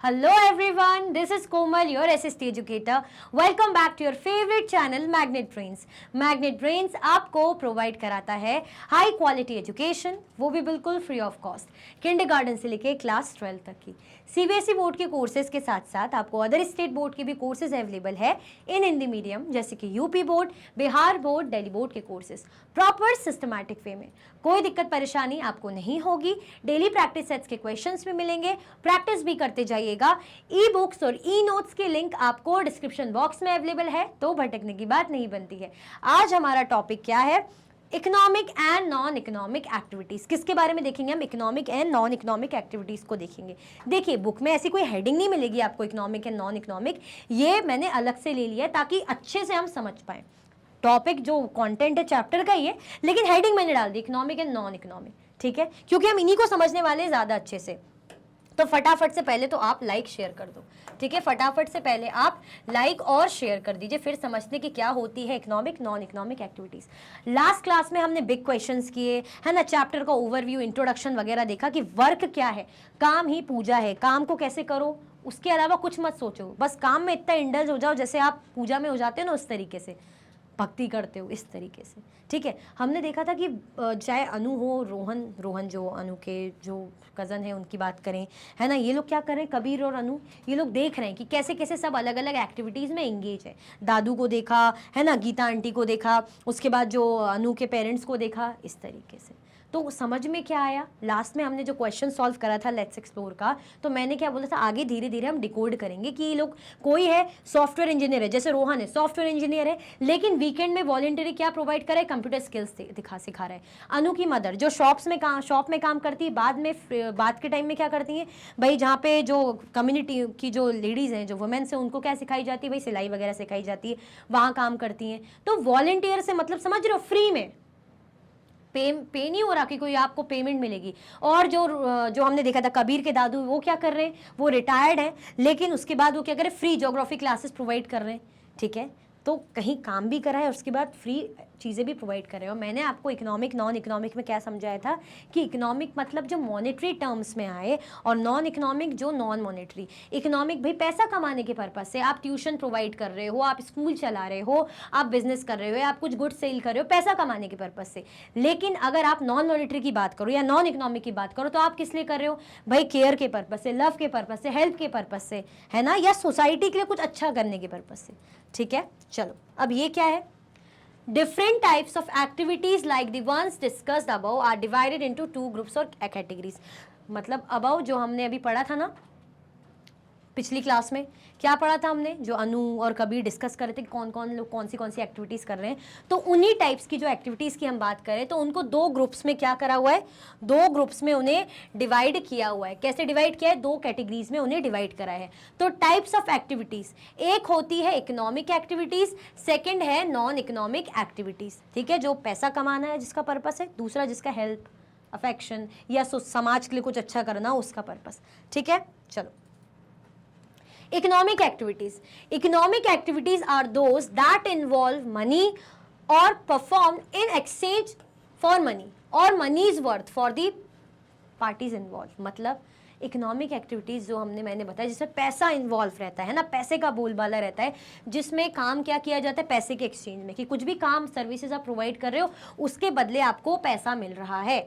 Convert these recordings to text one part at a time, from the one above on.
Hello everyone, this is Komal, your SST educator. Welcome back to your favorite channel Magnet Brains. Magnet Brains आपको provide कराता है high quality education, वो भी बिल्कुल free of cost, kindergarten से लेके class 12 तक की। सीबीएसई बोर्ड के कोर्सेज के साथ साथ आपको अदर स्टेट बोर्ड के भी कोर्सेज अवेलेबल है इन हिंदी मीडियम, जैसे कि UP board, Bihar board, Delhi board के कोर्सेज प्रॉपर सिस्टमैटिक वे में। कोई दिक्कत परेशानी आपको नहीं होगी। डेली प्रैक्टिस सेट्स के क्वेश्चंस भी मिलेंगे, प्रैक्टिस भी करते जाइएगा। ई बुक्स और ई नोट्स के लिंक आपको डिस्क्रिप्शन बॉक्स में अवेलेबल है, तो भटकने की बात नहीं बनती है। आज हमारा टॉपिक क्या है? Economic and non economic activities. किसके बारे में देखेंगे हम? Economic and non economic activities को देखेंगे। देखिए, बुक में ऐसी कोई हेडिंग नहीं मिलेगी आपको इकोनॉमिक एंड नॉन इकोनॉमिक, ये मैंने अलग से ले लिया ताकि अच्छे से हम समझ पाए। टॉपिक जो कंटेंट है चैप्टर का ही है, लेकिन हेडिंग मैंने डाल the economic and non economic, ठीक है, क्योंकि हम इन्हीं को समझने वाले हैं ज्यादा अच्छे से। तो फटाफट से पहले तो आप लाइक शेयर कर दो, ठीक है, फटाफट से पहले आप लाइक और शेयर कर दीजिए, फिर समझने की क्या होती है economic non economic activities. Last class में हमने बिग क्वेश्चंस किए है ना, चैप्टर का ओवरव्यू, इंट्रोडक्शन वगैरह देखा कि वर्क क्या है, काम ही पूजा है, काम को कैसे करो, उसके अलावा कुछ मत सोचो, बस काम में इतना इंडल्ज हो जाओ जैसे आप पूजा में हो जाते हो ना, उस तरीके से भक्ति करते हो, इस तरीके से, ठीक है। हमने देखा था कि चाहे अनु हो, रोहन जो अनु के जो कज़न है उनकी बात करें, है ना, ये लोग क्या कर रहे हैं, कबीर और अनु, ये लोग देख रहे हैं कि कैसे कैसे सब अलग अलग एक्टिविटीज़ में एंगेज है। दादू को देखा, है ना, गीता आंटी को देखा, उसके बाद जो अनु के पेरेंट्स को देखा, इस तरीके से। तो समझ में क्या आया? लास्ट में हमने जो क्वेश्चन सॉल्व करा था लेट्स एक्सप्लोर का, तो मैंने क्या बोला था, आगे धीरे धीरे हम डिकोड करेंगे कि ये लोग, कोई है सॉफ्टवेयर इंजीनियर है, जैसे रोहन है सॉफ्टवेयर इंजीनियर है, लेकिन वीकेंड में वॉलंटरी क्या प्रोवाइड करे, कंप्यूटर स्किल्स सिखा रहा है। अनु की मदर जो शॉप में काम करती है, बाद के टाइम में क्या करती है भाई, जहाँ पे जो कम्युनिटी की जो लेडीज़ हैं, जो वुमेन्स हैं, उनको क्या सिखाई जाती है भाई, सिलाई वगैरह सिखाई जाती है, वहाँ काम करती हैं। तो वॉलंटियर से मतलब समझ रहे हो, फ्री में पे नहीं हो रहा कि कोई आपको पेमेंट मिलेगी। और जो हमने देखा था कबीर के दादू, वो क्या कर रहे हैं, वो रिटायर्ड हैं, लेकिन उसके बाद वो क्या कर रहे हैं, फ्री ज्योग्राफी क्लासेस प्रोवाइड कर रहे हैं, ठीक है। तो कहीं काम भी करा है और उसके बाद फ्री चीज़ें भी प्रोवाइड कर रहे हो। मैंने आपको इकोनॉमिक नॉन इकोनॉमिक में क्या समझाया था कि इकोनॉमिक मतलब जो मॉनेटरी टर्म्स में आए, और नॉन इकोनॉमिक जो नॉन मॉनेटरी। इकोनॉमिक भाई पैसा कमाने के पर्पज से, आप ट्यूशन प्रोवाइड कर रहे हो, आप स्कूल चला रहे हो, आप बिजनेस कर रहे हो, आप कुछ गुड सेल कर रहे हो पैसा कमाने के पर्पज से। लेकिन अगर आप नॉन मॉनेटरी की बात करो या नॉन इकोनॉमिक की बात करो, तो आप किस लिए कर रहे हो भाई, केयर के पर्पज से, लव के पर्पज से, हेल्प के पर्पज से, है ना, या सोसाइटी के लिए कुछ अच्छा करने के पर्पज से, ठीक है। चलो, अब ये क्या है, different types of activities like the ones discussed above are divided into two groups or categories। मतलब above जो हमने अभी पढ़ा था ना पिछली क्लास में, क्या पढ़ा था हमने, जो अनु और कबीर डिस्कस कर रहे थे कौन कौन लोग कौन सी एक्टिविटीज़ कर रहे हैं, तो उन्हीं टाइप्स की जो एक्टिविटीज़ की हम बात करें, तो उनको दो ग्रुप्स में क्या करा हुआ है, दो ग्रुप्स में उन्हें डिवाइड किया हुआ है। कैसे डिवाइड किया है? दो कैटेगरीज में उन्हें डिवाइड करा है। तो टाइप्स ऑफ एक्टिविटीज़, एक होती है इकोनॉमिक एक्टिविटीज़, सेकेंड है नॉन इकोनॉमिक एक्टिविटीज़, ठीक है, जो पैसा कमाना है जिसका पर्पस है, दूसरा जिसका हेल्प, अफेक्शन या समाज के लिए कुछ अच्छा करना उसका पर्पस, ठीक है। चलो, economic activities are those that involve money or performed in exchange for money or money's worth for the parties involved। मतलब इकोनॉमिक एक्टिविटीज़ जो मैंने बताया जिसमें पैसा इन्वॉल्व रहता है ना, पैसे का बोलबाला रहता है, जिसमें काम क्या किया जाता है, पैसे के एक्सचेंज में, कि कुछ भी काम सर्विसेज आप प्रोवाइड कर रहे हो उसके बदले आपको पैसा मिल रहा है।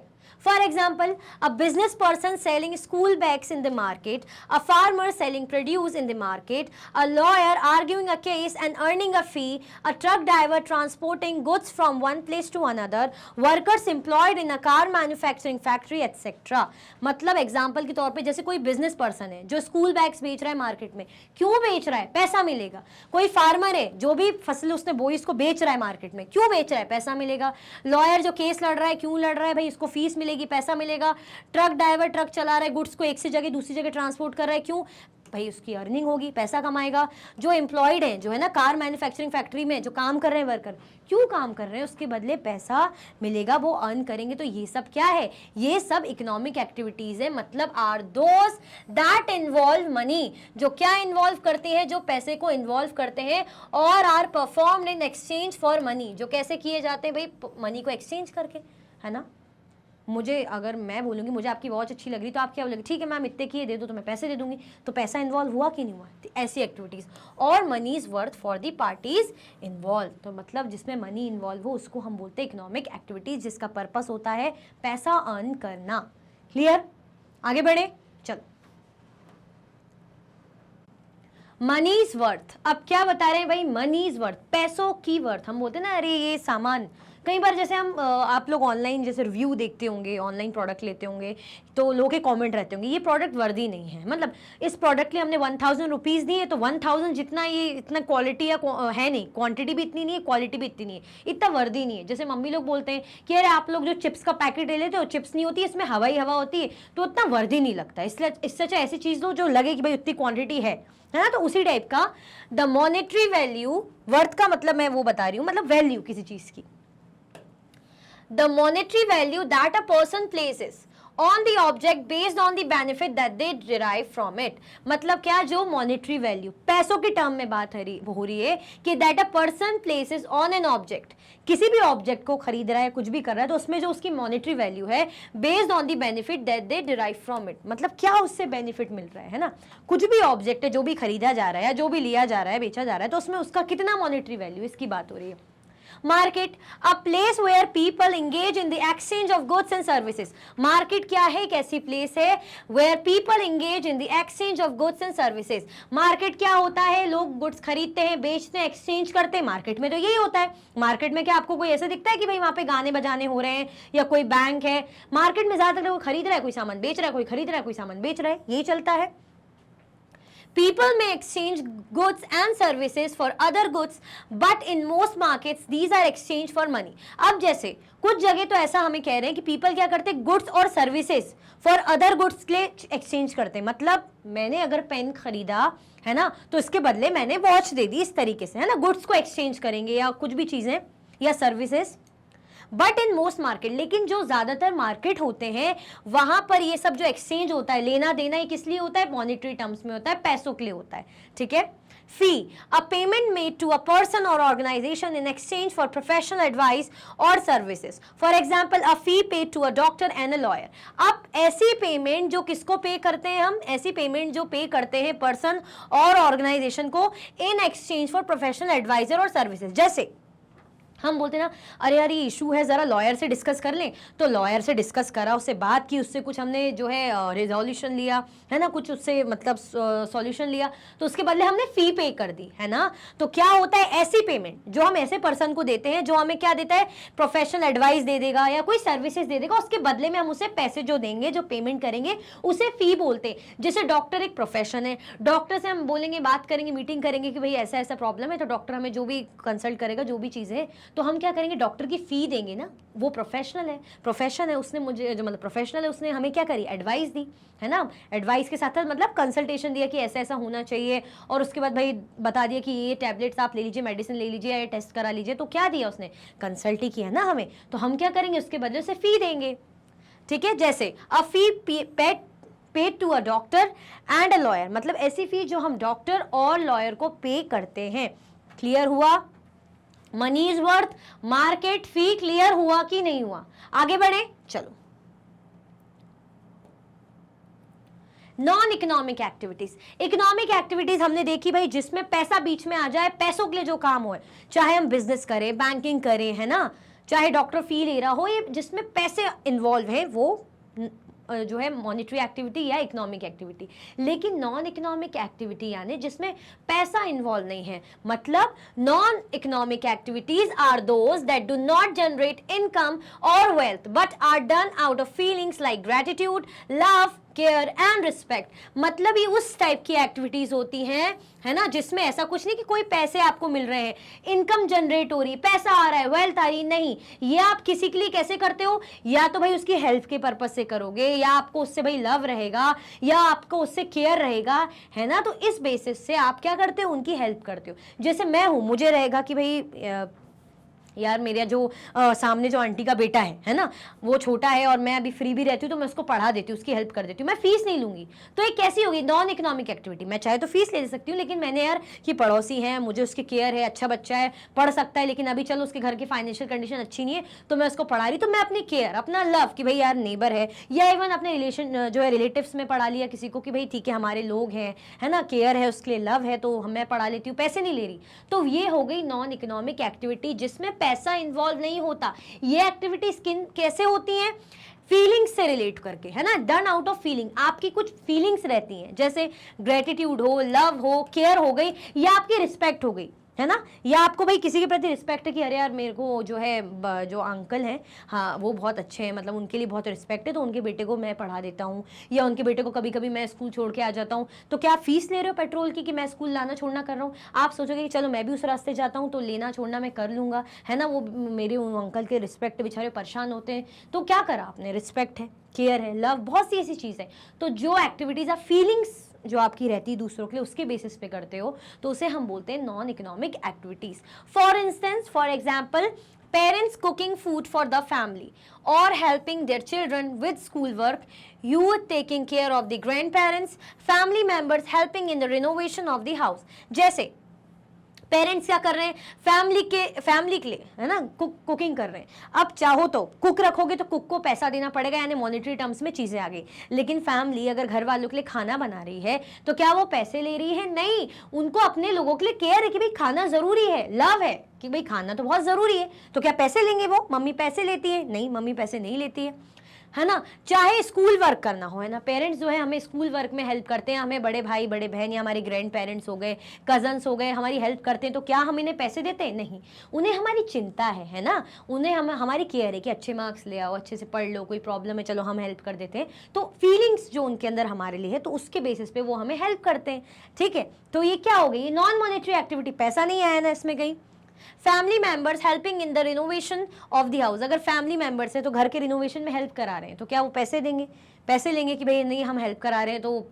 For example, a business person selling school bags in the market, a farmer selling produce in the market, a lawyer arguing a case and earning a fee, a truck driver transporting goods from one place to another, workers employed in a car manufacturing factory, etc। मतलब example के तौर पे जैसे कोई business person है जो school bags बेच रहा है मार्केट में, क्यों बेच रहा है? पैसा मिलेगा। कोई फार्मर है जो भी फसल उसने बोई इसको बेच रहा है मार्केट में, क्यों बेच रहा है? पैसा मिलेगा। लॉयर जो केस लड़ रहा है, क्यों लड़ रहा है भाई? इसको फीस मिलेगी, पैसा मिलेगा। ट्रक ड्राइवर ट्रक चला रहा है, गुड्स को एक से जगह दूसरी जगह ट्रांसपोर्ट कर रहा है, क्यों भाई? उसकी अर्निंग होगी, पैसा कमाएगा। जो एम्प्लॉयड है, जो है ना कार मैन्युफैक्चरिंग फैक्ट्री में जो काम कर रहे हैं वर्कर, क्यों काम कर रहे हैं? उसके बदले पैसा मिलेगा, वो अर्न करेंगे। तो ये सब क्या है? ये सब इकोनॉमिक एक्टिविटीज है। मतलब are those that involve money, जो क्या इन्वॉल्व करते हैं, जो पैसे को इन्वॉल्व करते हैं, और are performed in exchange for money, जो कैसे किए जाते हैं भाई, मनी को एक्सचेंज करके, है ना। मुझे अगर मैं बोलूँगी मुझे आपकी वॉच अच्छी लग रही तो आप क्या बोलोगे, ठीक है मैम इतने की दे दो तो मैं पैसे दे दूंगी, तो पैसा इन्वॉल्व हुआ कि नहीं हुआ, तो ऐसी एक्टिविटीज़। और money is worth for the parties involve, तो मतलब जिसमें मनी इन्वॉल्व हो उसको हम बोलते हैं इकोनॉमिक एक्टिविटीज़, जिसका पर्पस होता है पैसा अर्न करना। क्लियर, आगे बढ़े, चलो। मनी इज वर्थ, अब क्या बता रहे हैं भाई, मनी इज वर्थ, पैसों की वर्थ। हम बोलते हैं ना अरे ये सामान, कई बार जैसे हम आप लोग ऑनलाइन जैसे रिव्यू देखते होंगे, ऑनलाइन प्रोडक्ट लेते होंगे तो लोगों के कमेंट रहते होंगे ये प्रोडक्ट वर्दी नहीं है, मतलब इस प्रोडक्ट के लिए हमने 1000 रुपीज़ दिए तो 1000 जितना ये इतना क्वालिटी है नहीं, क्वांटिटी भी इतनी नहीं है, क्वालिटी भी इतनी नहीं है, इतना वर्दी नहीं है। जैसे मम्मी लोग बोलते हैं कि अरे आप लोग जो चिप्स का पैकेट ले लेते हो, चिप्स नहीं होती इसमें हवा ही हवा होती है, तो उतना वर्दी नहीं लगता, इसलिए इससे अच्छा ऐसी चीज़ दो जो लगे कि भाई उतनी क्वांटिटी है ना। तो उसी टाइप का द मॉनेटरी वैल्यू, वर्थ का मतलब मैं वो बता रही हूँ, मतलब वैल्यू किसी चीज की। The monetary value that a person places on the object based on the benefit that they derive from it, मतलब क्या, जो मॉनेटरी वैल्यू पैसों की टर्म में बात हो रही है कि that a person places on an object, किसी भी ऑब्जेक्ट को खरीद रहा है, कुछ भी कर रहा है, तो उसमें जो उसकी मॉनेटरी वैल्यू है based on the benefit that they derive from it, मतलब क्या उससे बेनिफिट मिल रहा है ना। कुछ भी ऑब्जेक्ट है जो भी खरीदा जा रहा है, जो भी लिया जा रहा है, बेचा जा रहा है, तो उसमें उसका कितना मॉनेटरी वैल्यू, इसकी बात हो रही है। Market, a place where people engage in the exchange of goods and services. Market क्या है, एक ऐसी प्लेस है where people engage in the exchange of goods and services. Market क्या होता है, लोग गुड्स खरीदते हैं, बेचते हैं, एक्सचेंज करते हैं, मार्केट में तो यही होता है। मार्केट में क्या आपको कोई ऐसा दिखता है कि भाई वहां पे गाने बजाने हो रहे हैं या कोई बैंक है, मार्केट में ज्यादातर कोई खरीद रहा है, कोई सामान बेच रहा है, कोई खरीद रहा है, कोई सामान बेच रहा है, यही चलता है। People may exchange goods and services for other goods, but in most markets these are exchanged for money. अब जैसे कुछ जगह तो ऐसा हमें कह रहे हैं कि पीपल क्या करते हैं, गुड्स और सर्विसेज फॉर अदर गुड्स के लिए एक्सचेंज करते हैं। मतलब मैंने अगर पेन खरीदा है ना, तो इसके बदले मैंने वॉच दे दी, इस तरीके से है ना, गुड्स को एक्सचेंज करेंगे या कुछ भी चीजें या services. But in most market, लेकिन जो ज्यादातर मार्केट होते हैं वहां पर ये सब जो एक्सचेंज होता है, लेना देना, ये किस लिए होता है, मॉनेटरी टर्म्स में होता है, पैसों के लिए होता है। ठीक है। Fee, a payment made to a person और organisation in exchange for professional advice or services. For example a fee paid to a doctor and a lawyer. अब ऐसी पेमेंट जो किसको पे करते हैं हम, ऐसी पेमेंट जो पे करते हैं पर्सन और ऑर्गेनाइजेशन को in exchange for professional adviser और सर्विसेज। जैसे हम बोलते हैं ना, अरे यार ये इशू है, जरा लॉयर से डिस्कस कर लें, तो लॉयर से डिस्कस करा, उससे बात की, उससे कुछ हमने जो है रिजोल्यूशन लिया है ना, कुछ उससे मतलब सॉल्यूशन लिया, तो उसके बदले हमने फी पे कर दी है ना। तो क्या होता है, ऐसी पेमेंट जो हम ऐसे पर्सन को देते हैं जो हमें क्या देता है, प्रोफेशनल एडवाइस दे देगा या कोई सर्विसेज दे देगा, उसके बदले में हम उसे पैसे जो देंगे, जो पेमेंट करेंगे, उसे फी बोलते हैं। जैसे डॉक्टर एक प्रोफेशन है, डॉक्टर से हम बोलेंगे, बात करेंगे, मीटिंग करेंगे कि भाई ऐसा ऐसा प्रॉब्लम है, तो डॉक्टर हमें जो भी कंसल्ट करेगा, जो भी चीज़ है, तो हम क्या करेंगे, डॉक्टर की फी देंगे ना, वो प्रोफेशनल है, प्रोफेशन है, उसने मुझे जो मतलब प्रोफेशनल है, उसने हमें क्या करी, एडवाइस दी है ना। एडवाइस के साथ मतलब कंसल्टेशन दिया कि ऐसा ऐसा होना चाहिए, और उसके बाद भाई बता दिया कि ये टैबलेट्स आप ले लीजिए, मेडिसिन ले लीजिए, या टेस्ट करा लीजिए, तो क्या दिया उसने, कंसल्ट ही किया ना हमें, तो हम क्या करेंगे, उसके बदले से फी देंगे। ठीक है। जैसे a fee paid to a doctor and a lawyer, मतलब ऐसी फी जो हम डॉक्टर और लॉयर को पे करते हैं। क्लियर हुआ, money is worth, market, fee, clear हुआ कि नहीं हुआ, आगे बढ़े, चलो। Non economic activities, economic activities हमने देखी भाई जिसमें पैसा बीच में आ जाए, पैसों के लिए जो काम हो, चाहे हम बिजनेस करें, बैंकिंग करें है ना, चाहे डॉक्टर फी ले रहा हो, ये जिसमें पैसे इन्वॉल्व है वो जो है मॉनेटरी एक्टिविटी या इकोनॉमिक एक्टिविटी। लेकिन नॉन इकोनॉमिक एक्टिविटी यानी जिसमें पैसा इन्वॉल्व नहीं है, मतलब non economic activities are those that do not generate income or wealth but are done out of feelings like gratitude, love, care and respect. मतलब ये उस टाइप की एक्टिविटीज होती हैं है ना, जिसमें ऐसा कुछ नहीं कि कोई पैसे आपको मिल रहे हैं, इनकम जनरेट हो रही, पैसा आ रहा है, वेल्थ आ रही, नहीं, ये आप किसी के लिए कैसे करते हो, या तो भाई उसकी हेल्प के पर्पज से करोगे, या आपको उससे भाई लव रहेगा, या आपको उससे केयर रहेगा है ना, तो इस बेसिस से आप क्या करते हो, उनकी हेल्प करते हो। जैसे मैं हूं, मुझे रहेगा कि भाई यार मेरा जो सामने जो आंटी का बेटा है ना, वो छोटा है और मैं अभी फ्री भी रहती हूँ तो मैं उसको पढ़ा देती हूँ, उसकी हेल्प कर देती हूँ, मैं फीस नहीं लूंगी। तो ये कैसी होगी? Non economic activity. मैं चाहे तो फीस ले सकती हूँ, लेकिन मैंने यार कि पड़ोसी है, मुझे उसकी केयर है, अच्छा बच्चा है, पढ़ सकता है, लेकिन अभी चलो उसके घर की फाइनेंशियल कंडीशन अच्छी नहीं है तो मैं उसको पढ़ा रही, तो मैं अपनी केयर, अपना लव कि भाई यार नेबर है, या इवन अपने रिलेशन जो है रिलेटिव्स में पढ़ा लिया किसी को कि भाई ठीक है हमारे लोग हैं, है ना, केयर है, उसके लिए लव है, तो मैं पढ़ा लेती हूँ, पैसे नहीं ले रही। तो ये हो गई नॉन इकोनॉमिक एक्टिविटी जिसमें पैसा इन्वॉल्व नहीं होता। ये एक्टिविटीज कैसे होती हैं? फीलिंग्स से रिलेट करके, है ना, डन आउट ऑफ फीलिंग। आपकी कुछ फीलिंग्स रहती हैं, जैसे ग्रेटिट्यूड हो, लव हो, केयर हो गई, या आपकी रिस्पेक्ट हो गई, है ना, या आपको भाई किसी के प्रति रिस्पेक्ट है कि अरे यार मेरे को जो है जो अंकल हैं, हाँ वो बहुत अच्छे हैं, मतलब उनके लिए बहुत रिस्पेक्ट है, तो उनके बेटे को मैं पढ़ा देता हूँ, या उनके बेटे को कभी कभी मैं स्कूल छोड़ के आ जाता हूँ। तो क्या आप फीस ले रहे हो पेट्रोल की कि मैं स्कूल लाना छोड़ना कर रहा हूँ? आप सोचोगे कि चलो मैं भी उस रास्ते जाता हूँ तो लेना छोड़ना मैं कर लूँगा, है ना, वो मेरे अंकल के रिस्पेक्ट, बेचारे परेशान होते हैं। तो क्या करा आपने? रिस्पेक्ट है, केयर है, लव, बहुत सी ऐसी चीज़ है। तो जो एक्टिविटीज़ आप फीलिंग्स जो आपकी रहती है दूसरों के लिए उसके बेसिस पे करते हो, तो उसे हम बोलते हैं non economic activities. For instance, for example, parents cooking food for the family or helping their children with schoolwork, youth taking care of the grandparents, family members helping in the renovation of the house। जैसे parents क्या कर रहे हैं? Family के लिए, है ना, cooking कर रहे हैं। अब चाहो तो कुक रखोगे तो कुक को पैसा देना पड़ेगा, यानी मॉनेटरी टर्म्स में चीजें आ गई। लेकिन फैमिली अगर घर वालों के लिए खाना बना रही है तो क्या वो पैसे ले रही है? नहीं, उनको अपने लोगों के लिए केयर है कि भाई खाना जरूरी है, लव है कि भाई खाना तो बहुत जरूरी है। तो क्या पैसे लेंगे वो? मम्मी पैसे लेती है? नहीं, मम्मी पैसे नहीं लेती है ना। चाहे स्कूल वर्क करना हो, है ना, पेरेंट्स जो है हमें स्कूल वर्क में हेल्प करते हैं, हमें बड़े भाई बड़े बहन या हमारे ग्रैंड पेरेंट्स हो गए, कजन्स हो गए, हमारी हेल्प करते हैं, तो क्या हम इन्हें पैसे देते हैं? नहीं, उन्हें हमारी चिंता है ना, उन्हें हमारी केयर है कि अच्छे मार्क्स ले आओ, अच्छे से पढ़ लो, कोई प्रॉब्लम है चलो हम हेल्प कर देते हैं। तो फीलिंग्स जो उनके अंदर हमारे लिए है तो उसके बेसिस पे वो हमें हेल्प करते हैं, ठीक है। तो ये क्या हो गई? नॉन मॉनेटरी एक्टिविटी, पैसा नहीं आया ना इसमें कहीं। Family members helping in the renovation of the house, अगर फैमिली मेंबर्स है तो घर के रिनोवेशन में हेल्प करा रहे हैं, तो क्या वो पैसे देंगे? पैसे लेंगे कि भाई नहीं हम हेल्प करा रहे हैं तो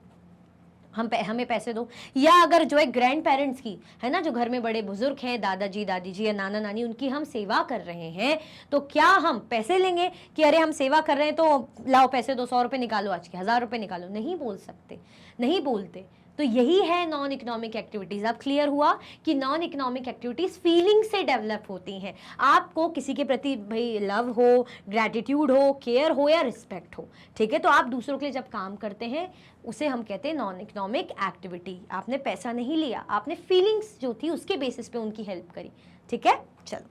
हमें पैसे दो। या अगर जो है ग्रैंड पेरेंट्स की, है ना, जो घर में बड़े बुजुर्ग हैं, दादाजी दादी जी या नाना नानी, उनकी हम सेवा कर रहे हैं, तो क्या हम पैसे लेंगे कि अरे हम सेवा कर रहे हैं तो लाओ पैसे दो, 100 रुपये निकालो, आज के 1000 रुपये निकालो? नहीं बोल सकते, नहीं बोलते। तो यही है नॉन इकोनॉमिक एक्टिविटीज। अब क्लियर हुआ कि नॉन इकोनॉमिक एक्टिविटीज फीलिंग से डेवलप होती हैं। आपको किसी के प्रति भाई लव हो, ग्रेटिट्यूड हो, केयर हो या रिस्पेक्ट हो, ठीक है, तो आप दूसरों के लिए जब काम करते हैं उसे हम कहते हैं नॉन इकोनॉमिक एक्टिविटी। आपने पैसा नहीं लिया, आपने फीलिंग्स जो थी उसके बेसिस पे उनकी हेल्प करी, ठीक है। चलो,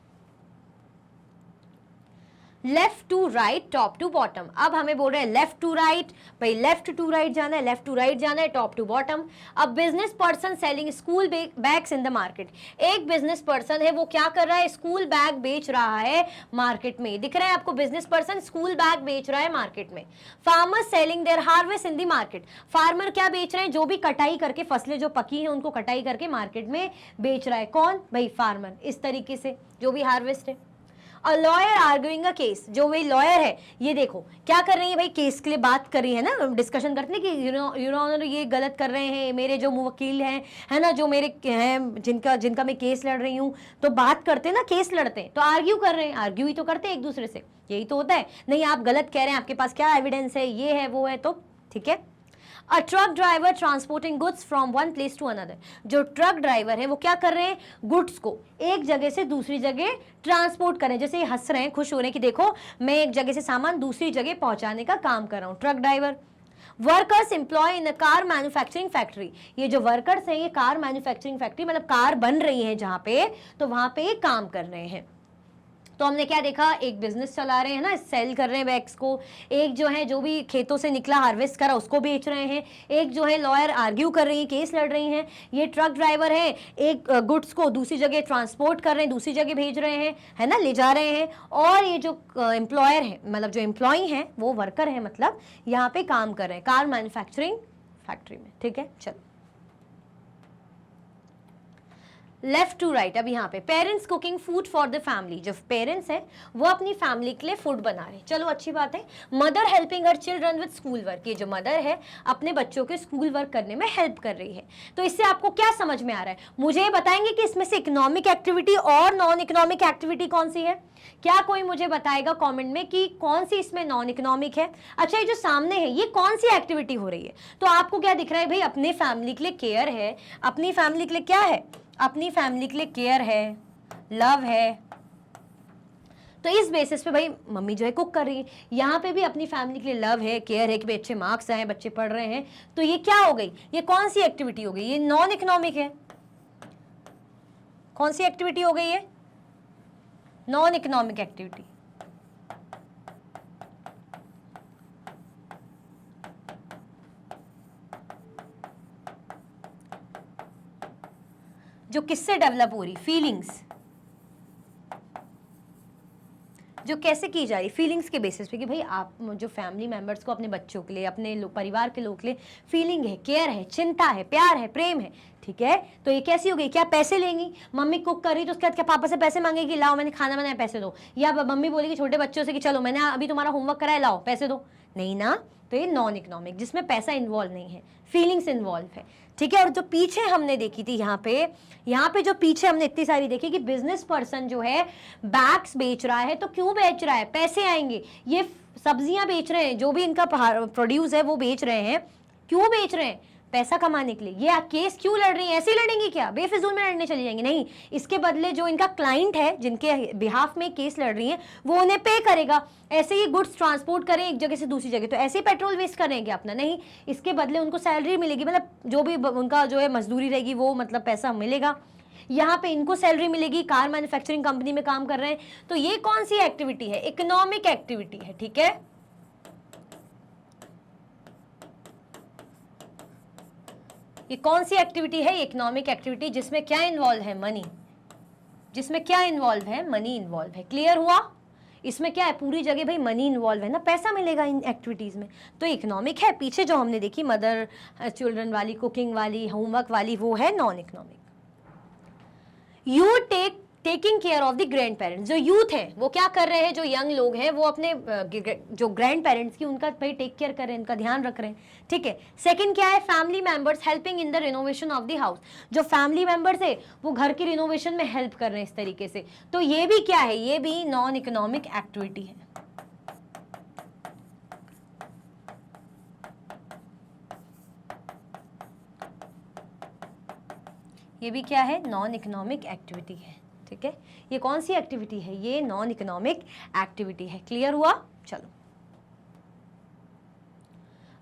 left to right, top to bottom. अब हमें बोल रहे हैं लेफ्ट टू राइट, भाई लेफ्ट टू राइट जाना है, लेफ्ट टू राइट जाना है, टॉप टू बॉटम। अब business person selling school bags in the market. एक बिजनेस पर्सन है, वो क्या कर रहा है? स्कूल बैग बेच रहा है मार्केट में। दिख रहा है आपको? बिजनेस पर्सन स्कूल बैग बेच रहा है मार्केट में। Farmer selling their harvest in the market. Farmer क्या बेच रहे हैं? जो भी कटाई करके, फसलें जो पकी हैं उनको कटाई करके मार्केट में बेच रहा है। कौन? भाई फार्मर। इस तरीके से जो भी हार्वेस्ट है। A lawyer arguing a case, जो वही लॉयर है, ये देखो क्या कर रही है भाई, केस के लिए बात कर रही है ना, डिस्कशन करते हैं कि यूर ऑनर ये गलत कर रहे हैं, मेरे जो वकील हैं, है ना, जो मेरे हैं जिनका मैं केस लड़ रही हूँ, तो बात करते हैं ना, केस लड़ते हैं तो आर्ग्यू कर रहे हैं, आर्ग्यू ही तो करते हैं एक दूसरे से, यही तो होता है। नहीं आप गलत कह रहे हैं, आपके पास क्या एविडेंस है, ये है वो है, तो ठीक है। A truck driver transporting goods from one place to another. जो ट्रक ड्राइवर है वो क्या कर रहे हैं? गुड्स को एक जगह से दूसरी जगह ट्रांसपोर्ट कर रहे हैं। जैसे ये हंस रहे हैं, खुश हो रहे हैं कि देखो मैं एक जगह से सामान दूसरी जगह पहुंचाने का काम कर रहा हूँ, truck driver. Workers employ in a car manufacturing factory. ये जो वर्कर्स हैं ये कार मैन्युफैक्चरिंग फैक्ट्री, मतलब कार बन रही है जहां पे, तो वहां पे काम कर रहे हैं। तो हमने क्या देखा? एक बिजनेस चला रहे हैं ना, सेल कर रहे हैं बैग्स को। एक जो है जो भी खेतों से निकला हार्वेस्ट करा उसको बेच रहे हैं। एक जो है लॉयर आर्ग्यू कर रही है, केस लड़ रही हैं। ये ट्रक ड्राइवर है, एक गुड्स को दूसरी जगह ट्रांसपोर्ट कर रहे हैं, दूसरी जगह भेज रहे हैं, है ना, ले जा रहे हैं। और ये जो एम्प्लॉयर है, मतलब जो एम्प्लॉई हैं, वो वर्कर है, मतलब यहाँ पे काम कर रहे हैं कार मैन्युफैक्चरिंग फैक्ट्री में, ठीक है। चलो, लेफ्ट टू राइट, अब यहाँ पे parents cooking food for the family, जो पेरेंट्स हैं वो अपनी फैमिली के लिए फूड बना रहे हैं, चलो अच्छी बात है। Mother helping her children with school work, ये जो मदर है अपने बच्चों के स्कूल वर्क करने में हेल्प कर रही है। तो इससे आपको क्या समझ में आ रहा है, मुझे ये बताएंगे कि इसमें से इकोनॉमिक एक्टिविटी और नॉन इकोनॉमिक एक्टिविटी कौन सी है? क्या कोई मुझे बताएगा कमेंट में कि कौन सी इसमें नॉन इकोनॉमिक है? अच्छा, ये जो सामने है ये कौन सी एक्टिविटी हो रही है? तो आपको क्या दिख रहा है भाई, अपने फैमिली के लिए केयर है, अपनी फैमिली के लिए क्या है, अपनी फैमिली के लिए केयर है, लव है। तो इस बेसिस पे भाई मम्मी जो है कुक कर रही है, यहाँ पे भी अपनी फैमिली के लिए लव है, केयर है कि भाई अच्छे मार्क्स आए, बच्चे पढ़ रहे हैं। तो ये क्या हो गई, ये कौन सी एक्टिविटी हो गई? ये नॉन इकोनॉमिक है। कौन सी एक्टिविटी हो गई है? Non economic activity. जो किससे डेवलप हो रही? फीलिंग्स। जो कैसे की जा रही? फीलिंग्स के बेसिस पे कि भाई आप जो फैमिली मेंबर्स को अपने बच्चों के लिए, अपने परिवार के लोगों के लिए फीलिंग है, केयर है, चिंता है, प्यार है, प्रेम है, ठीक है। तो ये कैसी हो गई? क्या पैसे लेंगी? मम्मी कुक कर रही तो उसके बाद क्या पापा से पैसे मांगेगी, लाओ मैंने खाना बनाया पैसे दो? या मम्मी बोलेगी छोटे बच्चों से कि चलो मैंने अभी तुम्हारा होमवर्क कराया, लाओ पैसे दो? नहीं ना। तो ये नॉन इकोनॉमिक, जिसमें पैसा इन्वॉल्व नहीं है, फीलिंग्स इन्वॉल्व है, ठीक है। और जो पीछे हमने देखी थी यहाँ पे जो पीछे हमने इतनी सारी देखी कि बिजनेस पर्सन जो है बैग्स बेच रहा है, तो क्यों बेच रहा है? पैसे आएंगे। ये सब्जियां बेच रहे हैं, जो भी इनका प्रोड्यूस है वो बेच रहे हैं, क्यों बेच रहे हैं? पैसा कमाने के लिए। ये केस क्यों लड़ रही है? ऐसे ही लड़ेंगी क्या? बेफिजूल में लड़ने चली जाएंगी? नहीं, इसके बदले जो इनका क्लाइंट है, जिनके बिहाफ में केस लड़ रही है, वो उन्हें पे करेगा। ऐसे ही गुड्स ट्रांसपोर्ट करें एक जगह से दूसरी जगह, तो ऐसे ही पेट्रोल वेस्ट करेंगे अपना? नहीं, इसके बदले उनको सैलरी मिलेगी, मतलब जो भी उनका जो है मजदूरी रहेगी वो मतलब पैसा मिलेगा। यहाँ पे इनको सैलरी मिलेगी, कार मैन्युफैक्चरिंग कंपनी में काम कर रहे हैं। तो ये कौन सी एक्टिविटी है? इकोनॉमिक एक्टिविटी है, ठीक है। ये कौन सी एक्टिविटी है? इकोनॉमिक एक्टिविटी, जिसमें क्या इन्वॉल्व है? मनी। जिसमें क्या इन्वॉल्व है? मनी इन्वॉल्व है। क्लियर हुआ? इसमें क्या है? पूरी जगह भाई मनी इन्वॉल्व है ना, पैसा मिलेगा इन एक्टिविटीज में, तो इकोनॉमिक है। पीछे जो हमने देखी मदर चिल्ड्रन वाली, कुकिंग वाली, होमवर्क वाली, वो है non economic. You taking care of the grand parents, जो यूथ है वो क्या कर रहे हैं, जो यंग लोग हैं वो अपने जो ग्रैंड पेरेंट्स की उनका भाई टेक केयर कर रहे हैं, उनका ध्यान रख रहे हैं, ठीक है। सेकंड क्या है? Family members helping in the renovation of the house, जो फैमिली मेंबर्स है वो घर की रिनोवेशन में हेल्प कर रहे हैं इस तरीके से। तो ये भी क्या है? ये भी नॉन इकोनॉमिक एक्टिविटी है। ये भी क्या है? नॉन इकोनॉमिक एक्टिविटी है, ठीक है। ये कौन सी एक्टिविटी है? ये नॉन इकोनॉमिक एक्टिविटी है। क्लियर हुआ? चलो,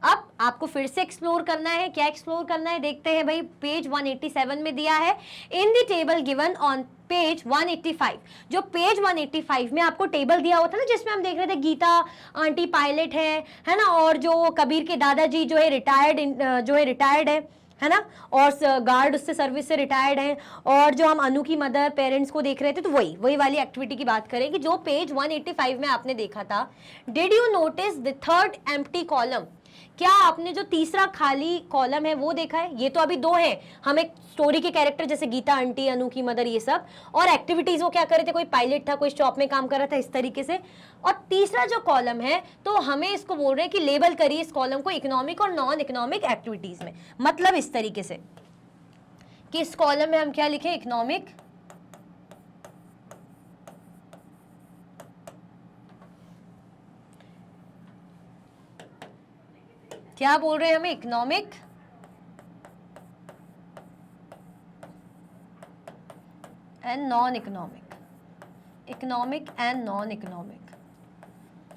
अब आपको फिर से एक्सप्लोर करना है। क्या एक्सप्लोर करना है देखते हैं भाई। पेज 187 में दिया है, in the table given on page 185। जो पेज 185 में आपको टेबल दिया हुआ था ना, जिसमें हम देख रहे थे गीता आंटी पायलट है ना, और जो कबीर के दादाजी जो है रिटायर्ड है ना, और गार्ड उससे सर्विस से रिटायर्ड हैं, और जो हम अनु की मदर पेरेंट्स को देख रहे थे, तो वही वाली एक्टिविटी की बात करें कि जो पेज 185 में आपने देखा था। Did you notice the third empty column? क्या आपने जो तीसरा खाली कॉलम है वो देखा है? ये तो अभी दो हैं, हम एक स्टोरी के कैरेक्टर जैसे गीता आंटी, अनु की मदर, ये सब, और एक्टिविटीज वो क्या कर रहे थे, कोई पायलट था, कोई शॉप में काम कर रहा था, इस तरीके से। और तीसरा जो कॉलम है, तो हमें इसको बोल रहे हैं कि लेबल करिए इस कॉलम को इकोनॉमिक और नॉन इकोनॉमिक एक्टिविटीज में। मतलब इस तरीके से कि इस कॉलम में हम क्या लिखें? इकोनॉमिक क्या बोल रहे हैं हमें? Economic and non economic, economic and non economic,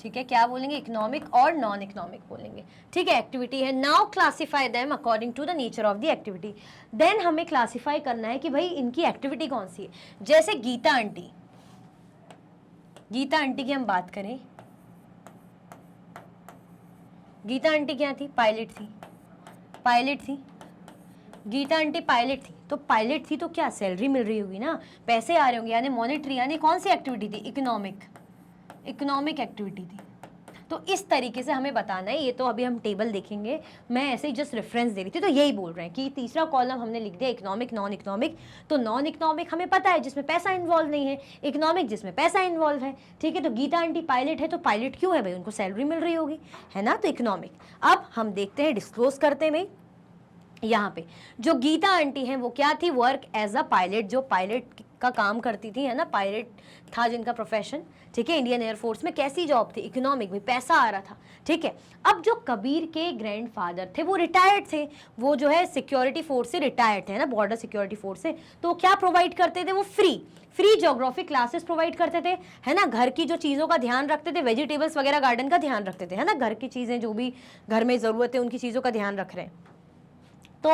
ठीक है। क्या बोलेंगे? इकोनॉमिक और नॉन इकोनॉमिक बोलेंगे, ठीक है। एक्टिविटी है। Now classify them according to the nature of the activity. Then हमें क्लासिफाई करना है कि भाई इनकी एक्टिविटी कौन सी है। जैसे गीता आंटी की हम बात करें, गीता आंटी क्या थी? पायलट थी। गीता आंटी पायलट थी, तो पायलट थी तो क्या सैलरी मिल रही होगी ना, पैसे आ रहे होंगे, यानी मॉनेटरी, यानी कौन सी एक्टिविटी थी? इकोनॉमिक एक्टिविटी थी। तो इस तरीके से हमें बताना है। ये तो अभी हम टेबल देखेंगे, मैं ऐसे ही जस्ट रेफरेंस दे रही थी। तो यही बोल रहे हैं कि तीसरा कॉलम हमने लिख दिया इकोनॉमिक नॉन इकोनॉमिक। तो नॉन इकोनॉमिक हमें पता है जिसमें पैसा इन्वॉल्व नहीं है, इकोनॉमिक जिसमें पैसा इन्वॉल्व है, ठीक है। तो गीता आंटी पायलट है, तो पायलट क्यों है भाई, उनको सैलरी मिल रही होगी, है ना। तो इकोनॉमिक। अब हम देखते हैं, डिस्क्लोज करते हैं यहाँ पे जो गीता आंटी हैं वो क्या थी, वर्क एज अ पायलट, जो पायलट का काम करती थी, है ना, पायलट था जिनका प्रोफेशन, ठीक है, इंडियन एयरफोर्स में। कैसी जॉब थी, इकोनॉमिक, में पैसा आ रहा था, ठीक है। अब जो कबीर के ग्रैंडफादर थे वो रिटायर्ड थे, वो जो है सिक्योरिटी फोर्स से रिटायर्ड थे, है ना, बॉर्डर सिक्योरिटी फोर्स से। तो क्या प्रोवाइड करते थे वो, फ्री ज्योग्राफी क्लासेस प्रोवाइड करते थे, है ना। घर की जो चीज़ों का ध्यान रखते थे, वेजिटेबल्स वगैरह गार्डन का ध्यान रखते थे, है ना, घर की चीज़ें जो भी घर में ज़रूरत है उनकी चीज़ों का ध्यान रख रहे हैं। तो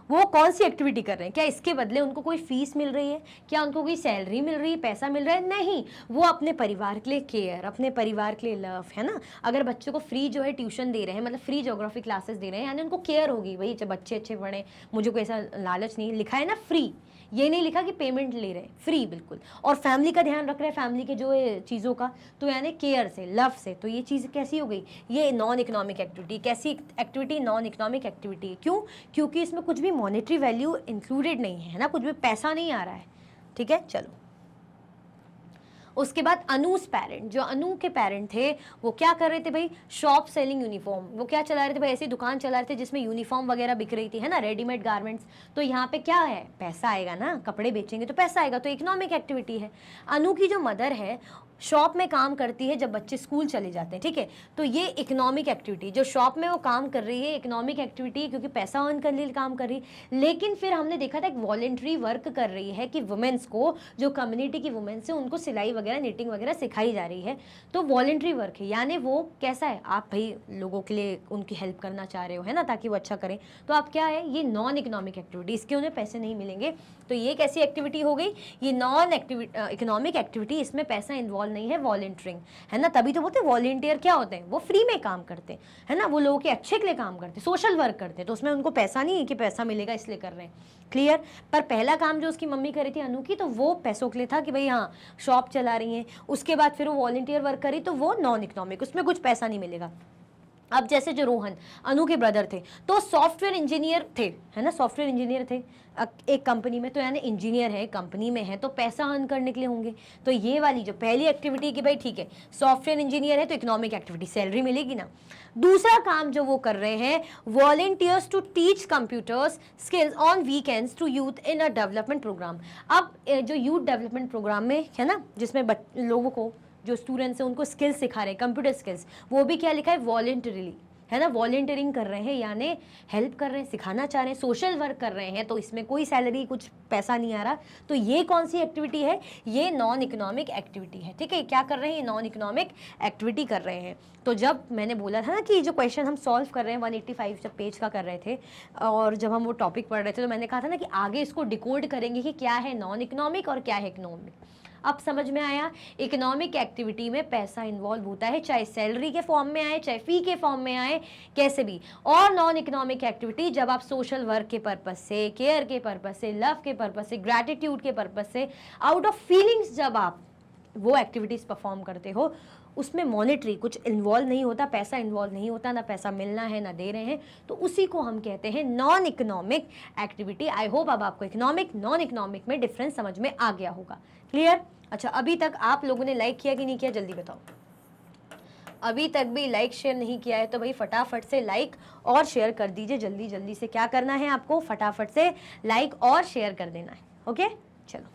वो कौन सी एक्टिविटी कर रहे हैं, क्या इसके बदले उनको कोई फीस मिल रही है, क्या उनको कोई सैलरी मिल रही है, पैसा मिल रहा है, नहीं। वो अपने परिवार के लिए केयर, अपने परिवार के लिए लव, है ना। अगर बच्चों को फ्री जो है ट्यूशन दे रहे हैं, मतलब फ्री ज्योग्राफी क्लासेस दे रहे हैं, यानी उनको केयर होगी, भाई जब बच्चे अच्छे पढ़े, मुझे कोई ऐसा लालच नहीं, लिखा है ना फ्री, ये नहीं लिखा कि पेमेंट ले रहे हैं, फ्री बिल्कुल। और फैमिली का ध्यान रख रहे हैं, फैमिली के जो चीज़ों का, तो यानी केयर से, लव से। तो ये चीज़ कैसी हो गई, ये नॉन इकोनॉमिक एक्टिविटी। कैसी एक्टिविटी, नॉन इकोनॉमिक एक्टिविटी। क्यों, क्योंकि इसमें कुछ भी मॉनेटरी वैल्यू इंक्लूडेड नहीं है ना, कुछ भी पैसा नहीं आ रहा है, ठीक है। चलो उसके बाद अनूस पेरेंट, जो अनु के पेरेंट थे वो क्या कर रहे थे भाई, शॉप सेलिंग यूनिफॉर्म। वो क्या चला रहे थे भाई, ऐसी दुकान चला रहे थे जिसमें यूनिफॉर्म वगैरह बिक रही थी, है ना, रेडीमेड गारमेंट्स। तो यहाँ पे क्या है, पैसा आएगा ना, कपड़े बेचेंगे तो पैसा आएगा, तो इकोनॉमिक एक्टिविटी है। अनु की जो मदर है शॉप में काम करती है जब बच्चे स्कूल चले जाते हैं, ठीक है। तो ये इकोनॉमिक एक्टिविटी, जो शॉप में वो काम कर रही है, इकोनॉमिक एक्टिविटी, क्योंकि पैसा अर्न करने के लिए काम कर रही है। लेकिन फिर हमने देखा था एक वॉलेंट्री वर्क कर रही है कि वुमेन्स को, जो कम्युनिटी की वुमेन्स है उनको सिलाई वगैरह, निटिंग वगैरह सिखाई जा रही है। तो वॉलेंट्री वर्क है, यानी वो कैसा है, आप भाई लोगों के लिए उनकी हेल्प करना चाह रहे हो, है ना, ताकि वो अच्छा करें। तो आप क्या है, ये नॉन इकोनॉमिक एक्टिविटी, इसके उन्हें पैसे नहीं मिलेंगे। तो ये कैसी एक्टिविटी हो गई, ये नॉन इकोनॉमिक एक्टिविटी, इसमें पैसा इन्वॉल्व नहीं है, वॉलंटियरिंग, है ना। तभी तो बोलते हैं वॉलंटियर क्या होते हैं, वो फ्री में काम करते हैं, है ना, वो लोगों के अच्छे के लिए काम करते हैं, सोशल वर्क करते हैं। तो उसमें उनको पैसा नहीं है कि पैसा मिलेगा इसलिए कर रहे हैं, क्लियर। पर पहला काम जो उसकी मम्मी करी थी अनु की, तो वो पैसों के लिए था कि भाई हाँ शॉप चला रही हैं। उसके बाद फिर वो वॉलंटियर वर्क करी, तो वो नॉन इकोनॉमिक, उसमें कुछ पैसा नहीं मिलेगा। अब जैसे जो रोहन अनु के ब्रदर थे, तो सॉफ्टवेयर इंजीनियर थे, है ना, सॉफ्टवेयर इंजीनियर थे एक कंपनी में। तो यानी इंजीनियर है, कंपनी में है, तो पैसा अर्न करने के लिए होंगे। तो ये वाली जो पहली एक्टिविटी कि भाई ठीक है सॉफ्टवेयर इंजीनियर है तो इकोनॉमिक एक्टिविटी, सैलरी मिलेगी ना। दूसरा काम जो वो कर रहे हैं, volunteers to teach computers skills on weekends to youth in a development program. अब जो यूथ डेवलपमेंट प्रोग्राम में, है ना, जिसमें लोगों को, जो स्टूडेंट्स हैं उनको स्किल्स सिखा रहे हैं, कंप्यूटर स्किल्स, वो भी क्या लिखा है, वॉलंटरीली, है ना, वॉलंटियरिंग कर रहे हैं, यानी हेल्प कर रहे हैं, सिखाना चाह रहे हैं, सोशल वर्क कर रहे हैं। तो इसमें कोई सैलरी, कुछ पैसा नहीं आ रहा। तो ये कौन सी एक्टिविटी है, ये नॉन इकोनॉमिक एक्टिविटी है, ठीक है। क्या कर रहे हैं, ये नॉन इकोनॉमिक एक्टिविटी कर रहे हैं। तो जब मैंने बोला था ना कि जो क्वेश्चन हम सॉल्व कर रहे हैं 185 जब पेज का कर रहे थे, और जब हम वो टॉपिक पढ़ रहे थे, तो मैंने कहा था ना कि आगे इसको डिकोड करेंगे कि क्या है नॉन इकोनॉमिक और क्या है इकोनॉमिक। अब समझ में आया, इकोनॉमिक एक्टिविटी में पैसा इन्वॉल्व होता है, चाहे सैलरी के फॉर्म में आए, चाहे फी के फॉर्म में आए, कैसे भी। और नॉन इकोनॉमिक एक्टिविटी जब आप सोशल वर्क के पर्पस से, केयर के पर्पस से, लव के पर्पस से, ग्रैटिट्यूड के पर्पस से, आउट ऑफ फीलिंग्स जब आप वो एक्टिविटीज़ परफॉर्म करते हो, उसमें मॉनेटरी कुछ इन्वॉल्व नहीं होता, पैसा इन्वॉल्व नहीं होता, ना पैसा मिलना है ना दे रहे हैं, तो उसी को हम कहते हैं non economic activity. I hope अब आपको इकोनॉमिक नॉन इकोनॉमिक में डिफरेंस समझ में आ गया होगा, क्लियर। अच्छा, अभी तक आप लोगों ने लाइक किया कि नहीं किया, जल्दी बताओ। अभी तक भी लाइक शेयर नहीं किया है तो भाई फटाफट से लाइक और शेयर कर दीजिए, जल्दी जल्दी से। क्या करना है आपको, फटाफट से लाइक और शेयर कर देना है, ओके। चलो,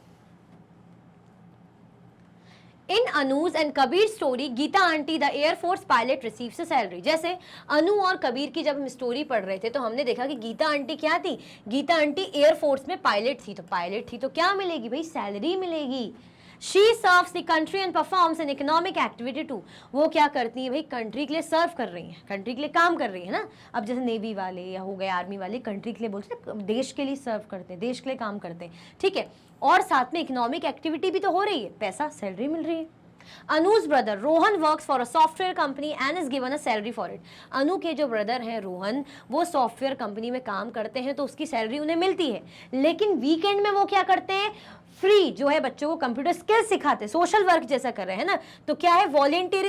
in Anuj and Kabir story Geeta aunty the air force pilot receives a salary. जैसे अनु और कबीर की जब हम स्टोरी पढ़ रहे थे तो हमने देखा कि गीता आंटी क्या थी, गीता आंटी एयरफोर्स में पायलट थी। तो पायलट थी तो क्या मिलेगी भाई, सैलरी मिलेगी। She serves the country and performs an economic activity too. वो क्या करती है भाई, कंट्री के लिए सर्व कर रही है, कंट्री के लिए काम कर रही है ना। अब जैसे नेवी वाले या हो गए आर्मी वाले, कंट्री के लिए बोलते हैं, देश के लिए सर्व करते हैं, देश के लिए काम करते हैं, ठीक है। और साथ में इकोनॉमिक एक्टिविटी भी तो हो रही है, पैसा, सैलरी मिल रही है। Anuj brother Rohan works for a software company and is given a salary for it. Anu के जो ब्रदर हैं रोहन, वो सॉफ्टवेयर कंपनी में काम करते हैं तो उसकी सैलरी उन्हें मिलती है। लेकिन वीकेंड में वो क्या करते हैं, फ्री जो है बच्चों को कंप्यूटर स्किल्स सिखाते हैं, सोशल वर्क जैसा कर रहे हैं ना। तो क्या है, वॉलंटियर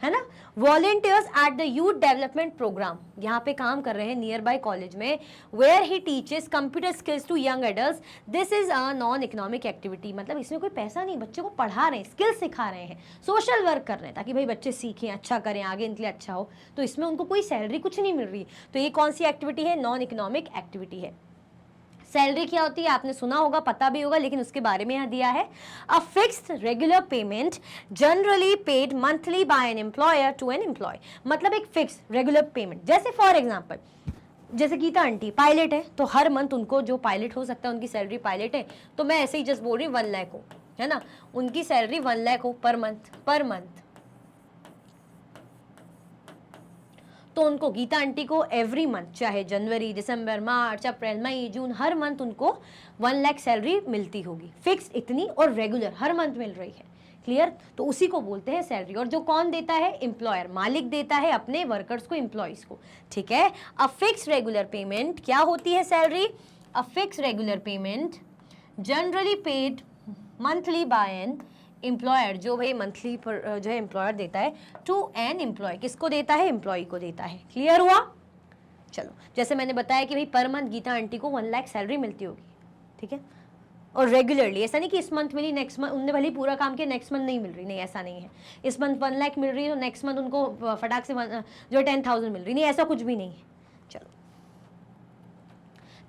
है ना। Volunteers at the youth development program, यहाँ पे काम कर रहे हैं नियर बाय कॉलेज में, where he teaches computer skills to young adults. This is a non economic activity, मतलब इसमें कोई पैसा नहीं, बच्चों को पढ़ा रहे हैं, स्किल्स सिखा रहे हैं, सोशल वर्क कर रहे हैं ताकि भाई बच्चे सीखें, अच्छा करें, आगे इनके लिए अच्छा हो। तो इसमें उनको कोई सैलरी कुछ नहीं मिल रही। तो ये कौन सी एक्टिविटी है? नॉन इकोनॉमिक एक्टिविटी है। सैलरी क्या होती है आपने सुना होगा, पता भी होगा, लेकिन उसके बारे में यहाँ दिया है। A fixed regular payment generally paid monthly by an employer to an employee, मतलब एक फिक्स रेगुलर पेमेंट। जैसे फॉर एग्जांपल, जैसे गीता आंटी पायलट है, तो हर मंथ उनको, जो पायलट हो सकता है उनकी सैलरी पायलट है, तो मैं ऐसे ही जस्ट बोल रही हूँ 1 लाख हो, है ना, उनकी सैलरी 1 लाख हो पर मंथ। तो उनको गीता आंटी को एवरी मंथ, चाहे जनवरी, दिसंबर, मार्च, अप्रैल, मई, जून, हर मंथ उनको 1 लाख सैलरी मिलती होगी, फिक्स इतनी, और रेगुलर हर मंथ मिल रही है। क्लियर? तो उसी को बोलते हैं सैलरी। और जो कौन देता है? एम्प्लॉयर, मालिक देता है अपने वर्कर्स को, एम्प्लॉइज को। ठीक है। अ फिक्स रेगुलर पेमेंट क्या होती है? Salary. A fix regular payment generally paid monthly by an employer, जो भाई मंथली पर जो है एम्प्लॉयर देता है, टू एन एम्प्लॉय, किसको देता है? एम्प्लॉय को देता है। क्लियर हुआ? चलो, जैसे मैंने बताया कि भाई पर मंथ गीता आंटी को 1 लाख सैलरी मिलती होगी, ठीक है, और रेगुलरली, ऐसा नहीं कि इस मंथ मिली, नेक्स्ट मंथ उनने भले ही पूरा काम किया, नेक्स्ट मंथ नहीं मिल रही, नहीं, ऐसा नहीं है। इस मंथ 1 लाख मिल रही है तो नेक्स्ट मंथ उनको फटाक से जो 10,000 मिल रही, नहीं, ऐसा कुछ भी नहीं है। चलो,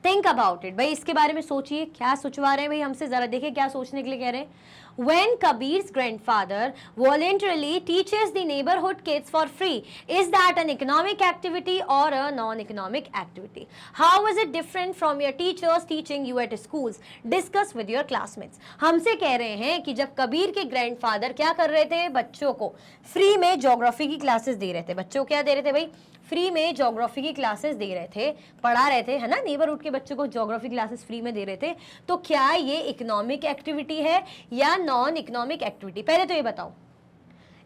थिंक अबाउट इट, भाई इसके बारे में सोचिए, क्या सोचवा रहे हैं भाई हमसे, जरा देखिए क्या सोचने के लिए कह रहे हैं। When Kabir's grandfather voluntarily teaches the neighborhood kids for free, is that an economic activity or a non-economic activity? How is it different from your teachers teaching you at schools? Discuss with your classmates. हमसे कह रहे हैं कि जब कबीर के grandfather क्या कर रहे थे? बच्चों को फ्री में ज्योग्राफी की क्लासेस दे रहे थे। बच्चों को क्या दे रहे थे भाई? फ्री में ज्योग्राफी की क्लासेस दे रहे थे, पढ़ा रहे थे, है ना, नेबरहुड के बच्चों को ज्योग्राफी क्लासेस फ्री में दे रहे थे। तो क्या ये इकोनॉमिक एक्टिविटी है या नॉन इकोनॉमिक एक्टिविटी? पहले तो ये बताओ।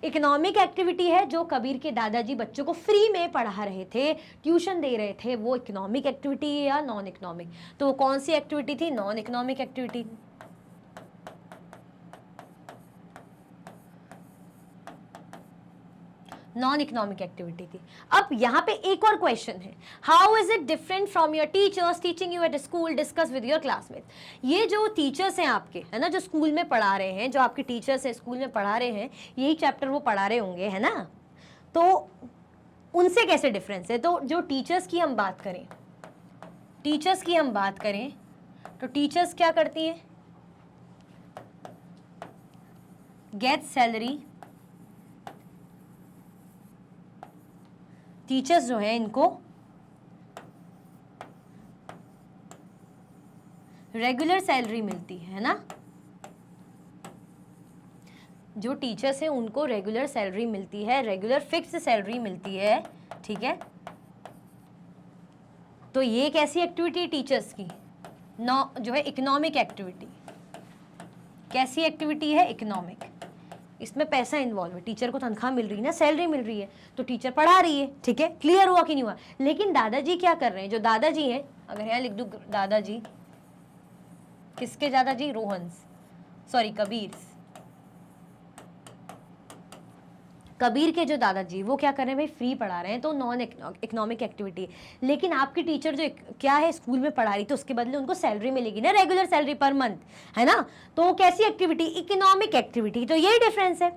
इकोनॉमिक एक्टिविटी है, जो कबीर के दादाजी बच्चों को फ्री में पढ़ा रहे थे, ट्यूशन दे रहे थे, वो इकोनॉमिक एक्टिविटी है या नॉन इकोनॉमिक? तो वो कौन सी एक्टिविटी थी? Non economic activity. Non economic activity थी। अब यहाँ पे एक और क्वेश्चन है, how is it different from your teachers teaching you at school, discuss with your classmates. ये जो टीचर्स हैं आपके, है ना, जो स्कूल में पढ़ा रहे हैं, जो आपके टीचर्स हैं स्कूल में पढ़ा रहे हैं, यही चैप्टर वो पढ़ा रहे होंगे, है ना, तो उनसे कैसे डिफरेंस है? तो जो टीचर्स की हम बात करें, टीचर्स की हम बात करें तो टीचर्स क्या करती हैं? Get salary. टीचर्स जो है इनको रेगुलर सैलरी मिलती है ना, जो टीचर्स हैं उनको रेगुलर सैलरी मिलती है, रेगुलर फिक्स सैलरी मिलती है, ठीक है। तो ये कैसी एक्टिविटी टीचर्स की? जो है इकोनॉमिक एक्टिविटी। कैसी एक्टिविटी है? इकोनॉमिक। इसमें पैसा इन्वॉल्व है, टीचर को तनख्वाह मिल रही है ना, सैलरी मिल रही है, तो टीचर पढ़ा रही है, ठीक है। क्लियर हुआ कि नहीं हुआ? लेकिन दादाजी क्या कर रहे हैं? जो दादाजी हैं, अगर यहाँ लिख दूं दादाजी, किसके दादाजी? रोहन्स, सॉरी कबीर, कबीर के जो दादाजी, वो क्या कर रहे हैं भाई? फ्री पढ़ा रहे हैं, तो नॉन इकोनॉमिक एक्टिविटी। लेकिन आपकी टीचर जो क्या है स्कूल में पढ़ा रही, तो उसके बदले उनको सैलरी मिलेगी ना, रेगुलर सैलरी पर मंथ, है ना, तो कैसी एक्टिविटी? Economic activity. तो यही डिफरेंस है।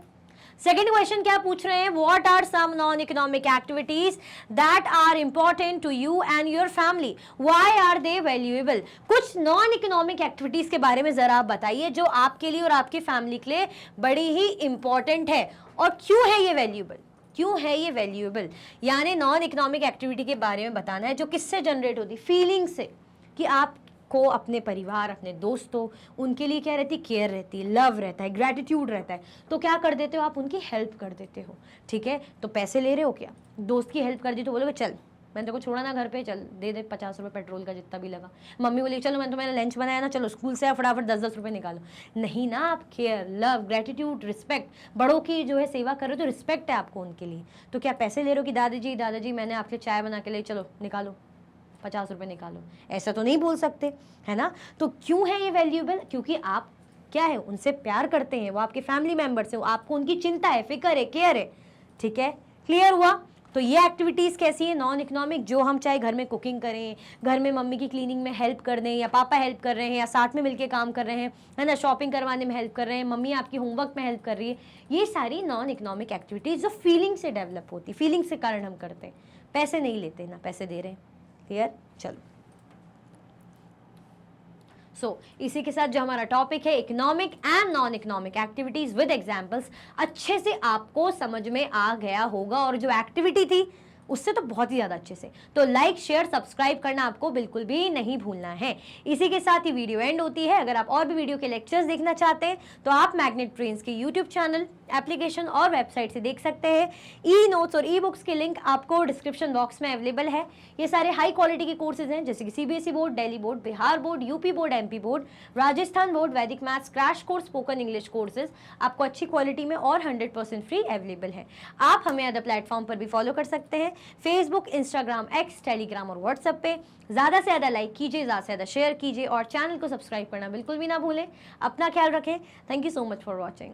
सेकेंड क्वेश्चन क्या पूछ रहे हैं? What are some non economic activities that are important to you and your family, why are they valuable. कुछ नॉन इकोनॉमिक एक्टिविटीज के बारे में जरा आप बताइए, जो आपके लिए और आपकी फैमिली के लिए बड़ी ही इंपॉर्टेंट है, और क्यों है ये वैल्यूएबल? क्यों है ये वैल्यूएबल? यानी नॉन इकोनॉमिक एक्टिविटी के बारे में बताना है, जो किससे जनरेट होती? फीलिंग से, कि आप को अपने परिवार, अपने दोस्तों, उनके लिए क्या रहती? केयर रहती है, लव रहता है, ग्रेटिट्यूड रहता है। तो क्या कर देते हो आप? उनकी हेल्प कर देते हो, ठीक है। तो पैसे ले रहे हो क्या? दोस्त की हेल्प कर दी तो बोलोगे चल मैंने तेरे को छोड़ा ना घर पे, चल दे दे 50 रुपये पेट्रोल का जितना भी लगा। मम्मी बोली चलो मैंने लंच बनाया ना, चलो स्कूल से फटाफट 10-10 रुपये निकालो। नहीं ना, आप केयर, लव, ग्रेटिट्यूड, रिस्पेक्ट, बड़ों की जो है सेवा कर रहे हो तो रिस्पेक्ट है आपको उनके लिए। तो क्या पैसे ले रहे हो कि दादाजी मैंने आपके लिए चाय बना के ले, चलो निकालो 50 रुपये निकालो, ऐसा तो नहीं बोल सकते, है ना। तो क्यों है ये वैल्यूएबल? क्योंकि आप क्या है, उनसे प्यार करते हैं, वो आपके फैमिली मेंबर्स हैं, आपको उनकी चिंता है, फिक्र है, केयर है, ठीक है, क्लियर हुआ? तो ये एक्टिविटीज़ कैसी है नॉन इकोनॉमिक, जो हम चाहे घर में कुकिंग करें, घर में मम्मी की क्लीनिंग में हेल्प कर दें, या पापा हेल्प कर रहे हैं, या साथ में मिलके काम कर रहे हैं, है ना, शॉपिंग करवाने में हेल्प कर रहे हैं, मम्मी आपकी होमवर्क में हेल्प कर रही है, ये सारी नॉन इकोनॉमिक एक्टिविटीज़ जो फीलिंग से डेवलप होती, फीलिंग से कारण हम करते हैं, पैसे नहीं लेते ना पैसे दे रहे हैं। क्लियर? चलो, इसी के साथ जो हमारा टॉपिक है economic and non economic activities with examples, अच्छे से आपको समझ में आ गया होगा, और जो एक्टिविटी थी उससे तो बहुत ही ज़्यादा अच्छे से। तो लाइक शेयर सब्सक्राइब करना आपको बिल्कुल भी नहीं भूलना है। इसी के साथ ही वीडियो एंड होती है। अगर आप और भी वीडियो के लेक्चर्स देखना चाहते हैं तो आप मैग्नेट ब्रेन्स के यूट्यूब चैनल, एप्लीकेशन और वेबसाइट से देख सकते हैं। ई नोट्स और ई बुक्स के लिंक आपको डिस्क्रिप्शन बॉक्स में अवेलेबल है। ये सारे हाई क्वालिटी के कोर्सेज हैं, जैसे कि CBSE board, Delhi board, Bihar board, UP board, MP board, Rajasthan board, Vedic maths, crash course, spoken English courses आपको अच्छी क्वालिटी में और 100% फ्री अवेलेबल है। आप हमें अदर प्लेटफॉर्म पर भी फॉलो कर सकते हैं, फेसबुक, इंस्टाग्राम, एक्स, टेलीग्राम और व्हाट्सएप पे। ज़्यादा से ज़्यादा लाइक कीजिए, ज़्यादा से ज़्यादा शेयर कीजिए, और चैनल को सब्सक्राइब करना बिल्कुल भी ना भूलें। अपना ख्याल रखें। Thank you so much for watching.